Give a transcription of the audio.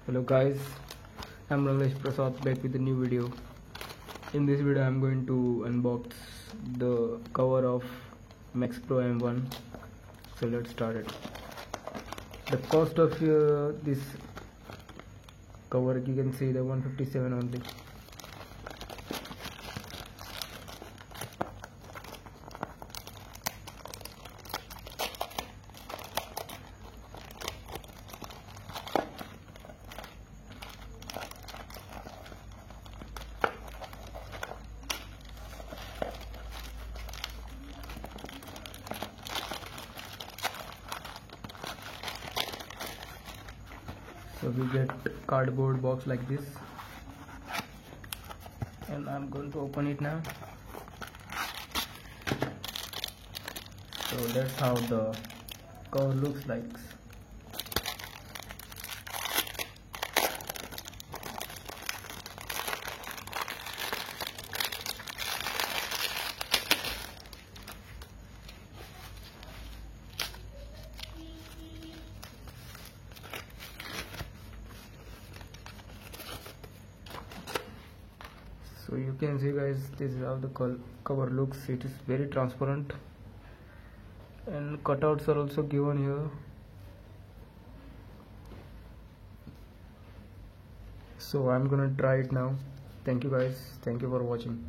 Hello guys, I'm Ramesh Prasad back with a new video. In this video I'm going to unbox the cover of Max Pro M1. So let's start it. The cost of this cover, you can see the 157 only. So we get cardboard box like this, and I'm going to open it now. So that's how the cover looks like. So you can see guys, this is how the cover looks. It is very transparent and cutouts are also given here. So I'm gonna try it now. Thank you guys, thank you for watching.